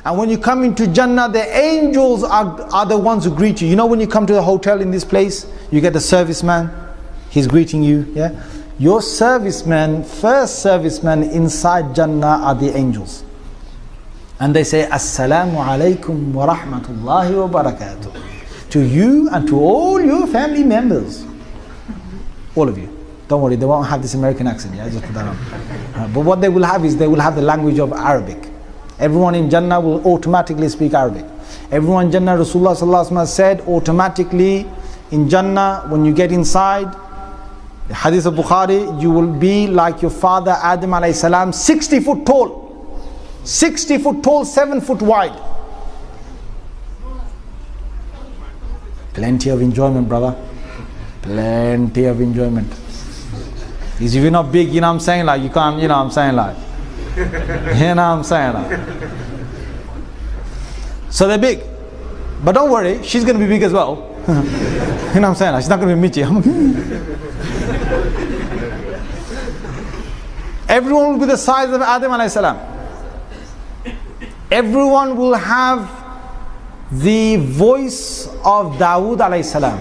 And when you come into Jannah, the angels are the ones who greet you. You know when you come to the hotel in this place, you get the serviceman, he's greeting you, yeah? Your serviceman, first serviceman inside Jannah are the angels. And they say, Assalamu alaikum wa rahmatullahi wa barakatuh. To you and to all your family members. All of you. Don't worry, they won't have this American accent, yeah? Just put that on. But what they will have is, they will have the language of Arabic. Everyone in Jannah will automatically speak Arabic. Everyone in Jannah, Rasulullah sallallahu alaihi wasallam said, automatically in Jannah, when you get inside, the hadith of Bukhari, you will be like your father Adam alayhi salam, 60 foot tall. 60 foot tall, 7 foot wide. Plenty of enjoyment, brother. Plenty of enjoyment. Because if you're not big, you know what I'm saying, like, you can't, you know what I'm saying, like. You know what I'm saying, like. So they're big. But don't worry, she's going to be big as well. You know what I'm saying, like, she's not going to be Michi. Everyone will be the size of Adam alayhi salam. Everyone will have the voice of Dawood alayhi salam.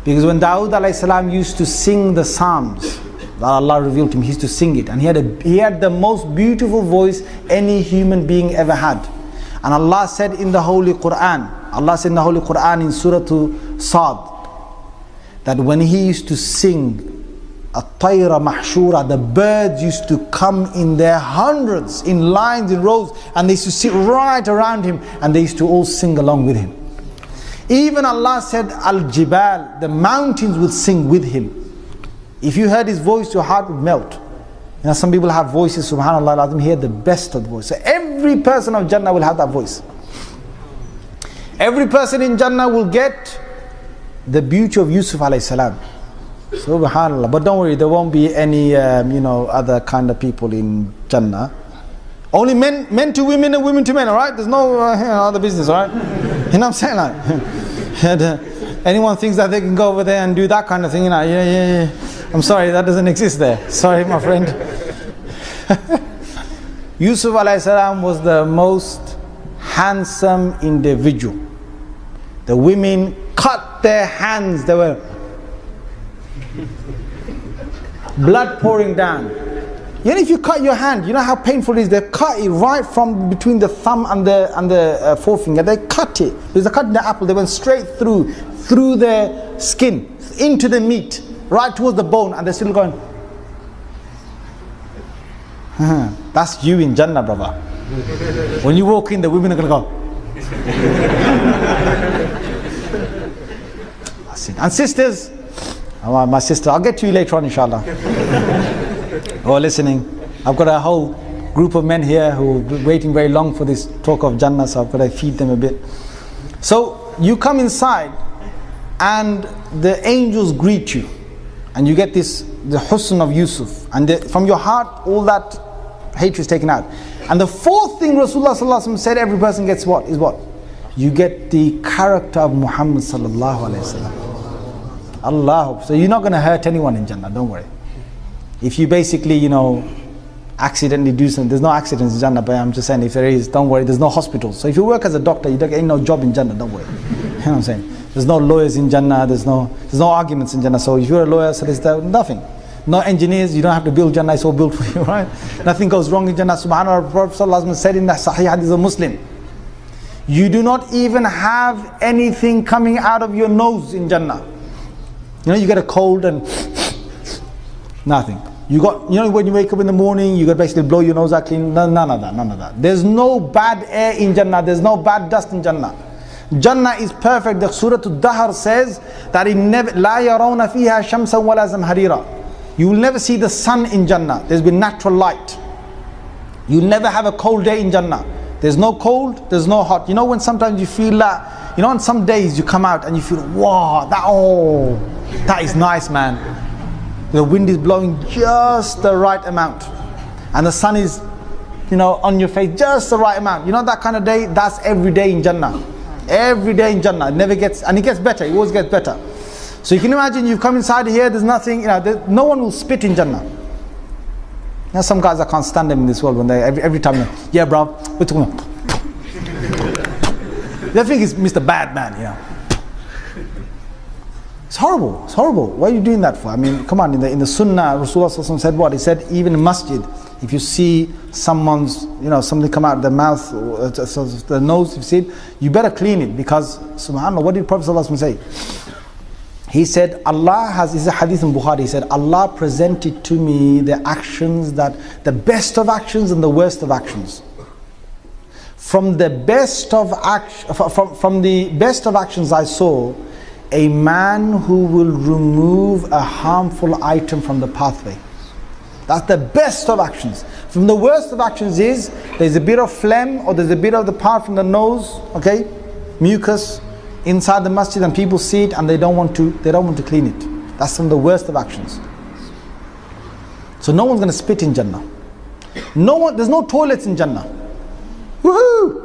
Because when Dawood alayhi salam used to sing the Psalms that Allah revealed to him, he used to sing it, and he had the most beautiful voice any human being ever had. And Allah said in the Holy Quran, in Surah Sad, that when he used to sing At-Tayra Mahshura, the birds used to come in their hundreds, in lines, in rows, and they used to sit right around him, and they used to all sing along with him. Even Allah said, Al-Jibal, the mountains would sing with him. If you heard his voice, your heart would melt. You know, some people have voices, subhanAllah, let them hear the best of the voice. So every person of Jannah will have that voice. Every person in Jannah will get the beauty of Yusuf alayhi salam. Subhanallah. But don't worry, there won't be any other kind of people in Jannah. Only men to women and women to men, alright? There's no other business, alright? You know what I'm saying? Like, anyone thinks that they can go over there and do that kind of thing, yeah. I'm sorry, that doesn't exist there. Sorry, my friend. Yusuf alayhi salam was the most handsome individual. The women cut their hands, they were blood pouring down. You know, if you cut your hand, you know how painful it is. They cut it right from between the thumb and the forefinger. They cut it. Because they cut the apple. They went straight through the skin, into the meat, right towards the bone, and they're still going. That's you in Jannah, brother. When you walk in, the women are going to go. That's it. And sisters, my sister, I'll get to you later on, inshallah. Or listening. I've got a whole group of men here who are waiting very long for this talk of Jannah, so I've got to feed them a bit. So you come inside and the angels greet you, and you get the husn of Yusuf, and from your heart all that hatred is taken out. And the fourth thing Rasulullah sallallahu alaihi wasallam said every person gets what? You get the character of Muhammad sallallahu alaihi wasallam. Allah. So you're not going to hurt anyone in Jannah, don't worry. If you basically, accidentally do something, there's no accidents in Jannah, but I'm just saying, if there is, don't worry, there's no hospitals. So if you work as a doctor, you don't get no job in Jannah, don't worry. You know what I'm saying? There's no lawyers in Jannah, there's no arguments in Jannah. So if you're a lawyer, so there's nothing. No engineers, you don't have to build Jannah, it's all built for you, right? Nothing goes wrong in Jannah. Subhanallah, Prophet ﷺ said in the Sahih Hadith of Muslim, you do not even have anything coming out of your nose in Jannah. You get a cold and nothing. When you wake up in the morning, you got to basically blow your nose out clean. None of that. There's no bad air in Jannah. There's no bad dust in Jannah. Jannah is perfect. The Surah Al-Dahr says that it never, لا يرون فيها شمسا ولا زمهريرا. You will never see the sun in Jannah. There's been natural light. You'll never have a cold day in Jannah. There's no cold, there's no hot. When sometimes you feel that, on some days you come out and you feel, wow, that is nice, man. The wind is blowing just the right amount. And the sun is, on your face just the right amount. That kind of day, that's every day in Jannah. Every day in Jannah. It never gets, and it gets better. It always gets better. So you can imagine you've come inside here, there's nothing, no one will spit in Jannah. Now some guys, I can't stand them in this world when they every time, yeah, bro, we're talking. They think it's Mr. Bad Man, you know. It's horrible. It's horrible. What are you doing that for? I mean, come on. In the Sunnah, Rasulullah said what? He said, even in masjid, if you see someone's, something come out of their mouth, or the nose, if you see it, you better clean it, because subhanAllah, what did Prophet ﷺ say? He said, Allah has, this is a hadith in Bukhari, he said, Allah presented to me the actions the best of actions and the worst of actions. From the best of actions I saw, a man who will remove a harmful item from the pathway. That's the best of actions. From the worst of actions is, there's a bit of phlegm or there's a bit of the part from the nose, okay, mucus, inside the masjid, and people see it and they don't want to clean it. That's from the worst of actions. So no one's going to spit in Jannah. There's no toilets in Jannah. Woohoo!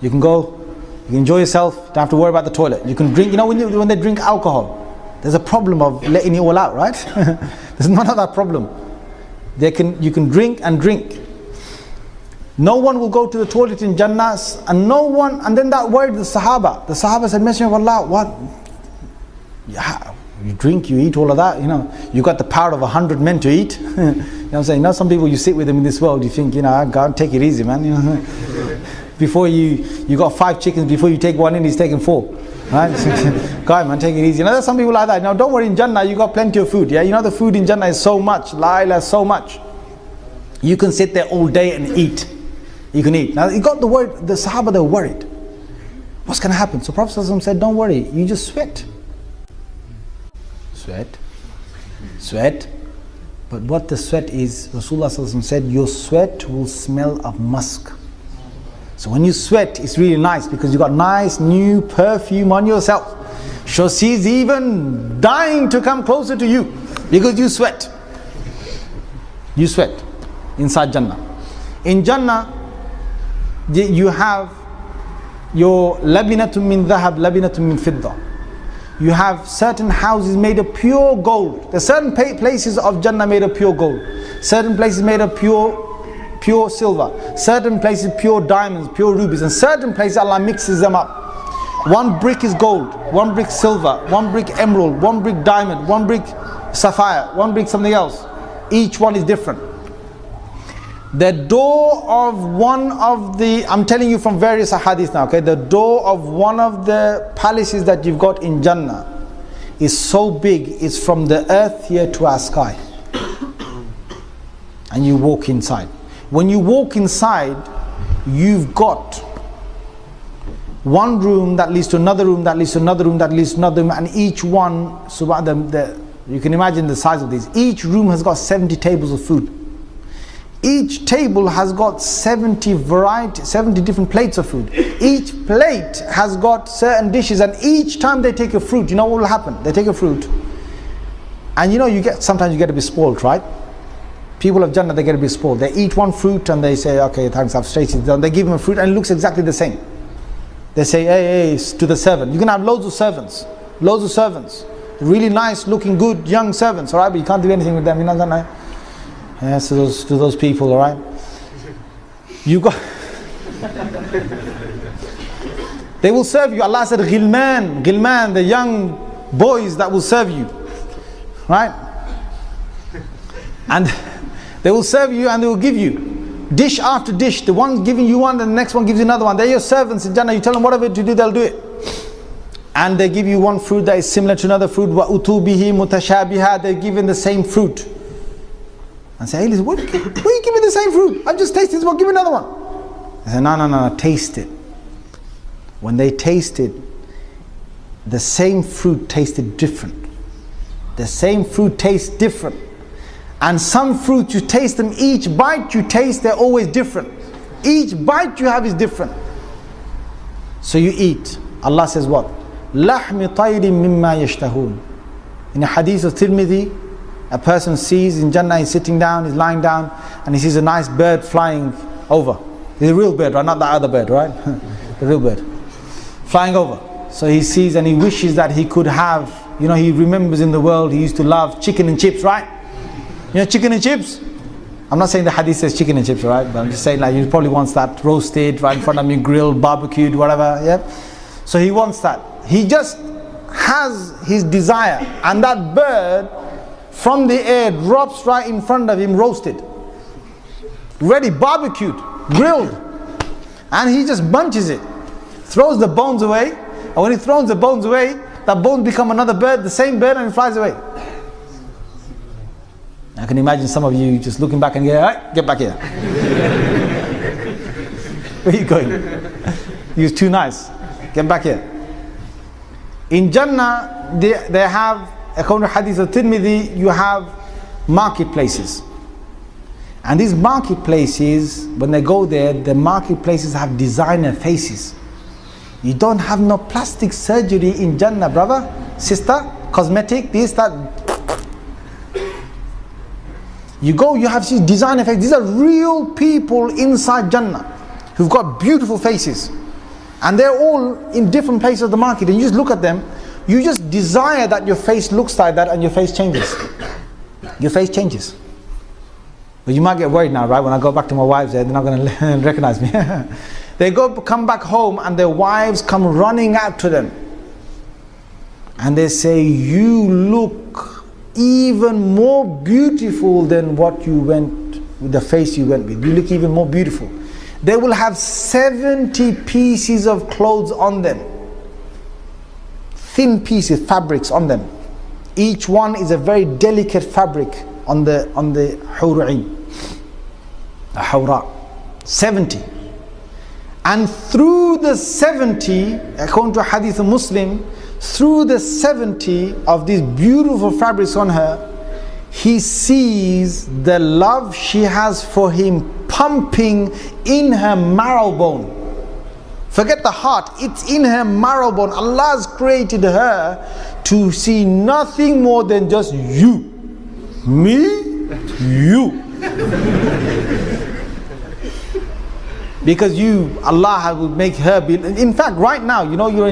You can go, you can enjoy yourself, don't have to worry about the toilet. You can drink, when they drink alcohol, there's a problem of letting it all out, right? There's none of that problem. You can drink and drink. No one will go to the toilet in Jannah, and then that worried the Sahaba. The Sahaba said, Messenger of Allah, what? You drink, you eat all of that, you got the power of 100 men to eat. You know what I'm saying? Some people, you sit with them in this world, you think, God, take it easy, man. Before you got 5 chickens, before you take one in, he's taking 4. Right? God, man, take it easy. There's some people like that. Now, don't worry, in Jannah, you got plenty of food. Yeah, the food in Jannah is so much. La ilaha, so much. You can sit there all day and eat. You can eat. Now, you got the word, the Sahaba, they were worried. What's going to happen? So Prophet ﷺ said, don't worry, you just sweat. Sweat. But what the sweat is, Rasulullah ﷺ said, your sweat will smell of musk. So when you sweat, it's really nice because you got nice new perfume on yourself. So she's even dying to come closer to you because you sweat. You sweat inside Jannah. In Jannah, you have your labinatun min dhahab, labinatun min fidda. You have certain houses made of pure gold. There's certain places of Jannah made of pure gold. Certain places made of pure silver. Certain places pure diamonds, pure rubies. And certain places Allah mixes them up. One brick is gold, one brick silver, one brick emerald, one brick diamond, one brick sapphire, one brick something else. Each one is different. The door of one of the, I'm telling you from various ahadith now, okay, the door of one of the palaces that you've got in Jannah is so big, it's from the earth here to our sky. And you walk inside. When you walk inside, you've got one room that leads to another room, that leads to another room, that leads to another room, and each one, you can imagine the size of these. Each room has got 70 tables of food. Each table has got 70 different plates of food. Each plate has got certain dishes, and each time they take a fruit, you know what will happen? They take a fruit, and sometimes you get a bit spoiled, right? People of Jannah, they get a bit spoiled. They eat one fruit and they say, okay, thanks, I've tasted it. They give him a fruit and it looks exactly the same. They say, hey, to the servant. You can have loads of servants. Really nice, looking good, young servants, alright? But you can't do anything with them, Yes, to those people, alright? They will serve you. Allah said, Ghilman, the young boys that will serve you. Right? And they will serve you and they will give you dish after dish. The one giving you one and the next one gives you another one. They're your servants in Jannah. You tell them whatever to do, they'll do it. And they give you one fruit that is similar to another fruit. وَأُتُوا بِهِ مُتَشَابِهًا. They're given the same fruit. And say, hey, listen, what are you giving the same fruit? I just tasted this one, give me another one. I say, no, taste it. When they tasted, the same fruit tasted different. The same fruit tastes different. And some fruit, you taste them, each bite you taste, they're always different. Each bite you have is different. So you eat. Allah says what? لَحْمِ طَيْرٍ مِمَّا يَشْتَهُونَ. In a hadith of Tirmidhi, a person sees in Jannah, he's sitting down, he's lying down, and he sees a nice bird flying over. It's a real bird, right? Not the other bird, right? The real bird. Flying over. So he sees and he wishes that he could have, he remembers in the world he used to love chicken and chips, right? Chicken and chips? I'm not saying the hadith says chicken and chips, right? But I'm just saying, like, he probably wants that roasted right in front of me, grilled, barbecued, whatever. Yeah. So he wants that. He just has his desire, and that bird from the air drops right in front of him, roasted, ready, barbecued, grilled, and he just bunches it, throws the bones away, and when he throws the bones away, that bones become another bird, the same bird, and it flies away. I can imagine some of you just looking back and going, "Alright, get back here." Where are you going? You're too nice. Get back here. In Jannah, they have, according to Hadith of Tirmidhi, you have marketplaces. And these marketplaces, when they go there, the marketplaces have designer faces. You don't have no plastic surgery in Jannah, brother, sister, cosmetic, this, that. You go, you have these designer faces. These are real people inside Jannah who've got beautiful faces. And they're all in different places of the market. And you just look at them, you just desire that your face looks like that and your face changes. Your face changes. But you might get worried now, right? When I go back to my wives, they're not going to recognize me. They come back home and their wives come running out to them. And they say, "You look even more beautiful than what you went, with the face you went with. You look even more beautiful." They will have 70 pieces of clothes on them. Thin pieces, fabrics on them. Each one is a very delicate fabric on the Hur'in. The Hawra. 70. And through the 70, according to Hadith of Muslim, through the 70 of these beautiful fabrics on her, he sees the love she has for him pumping in her marrow bone. Forget the heart, it's in her marrow bone. Allah has created her to see nothing more than just you. Me, you. Because Allah will make her be. In fact, right now, you know, you're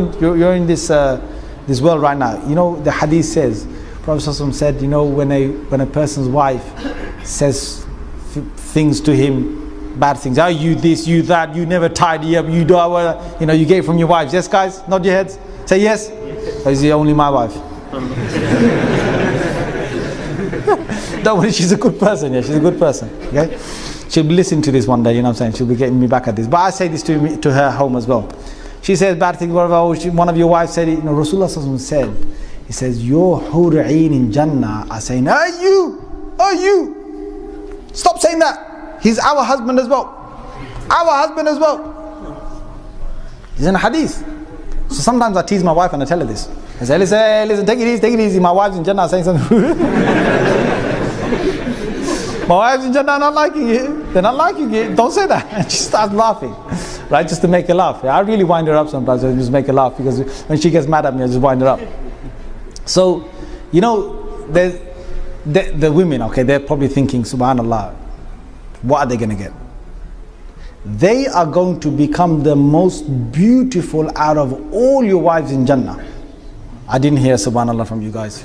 in this world right now. You know, the hadith says, Prophet ﷺ said, you know, when a person's wife says things to him, bad things, "Oh, you this, you that, you never tidy up, you do," you know, you get it from your wives. Yes, guys, nod your heads. Say yes. Is he only my wife? Don't worry, she's a good person. Yeah, she's a good person. Okay, she'll be listening to this one day. You know what I'm saying? She'll be getting me back at this. But I say this to her home as well. She says bad things. One of your wives said it. You know, Rasulullah ﷺ said, he says, "Your Hur'in in Jannah are saying, are you? Stop saying that. He's our husband as well. Our husband as well." It's in a hadith. So sometimes I tease my wife and I tell her this. I say, listen, take it easy. My wife's in Jannah are saying something. My wife's in Jannah are not liking it. They're not liking it. Don't say that. And she starts laughing. Right? Just to make her laugh. I really wind her up sometimes. I just make her laugh, because when she gets mad at me, I just wind her up. So, you know, the women, okay, they're probably thinking, subhanallah, what are they going to get? They are going to become the most beautiful out of all your wives in Jannah. I didn't hear subhanallah from you guys.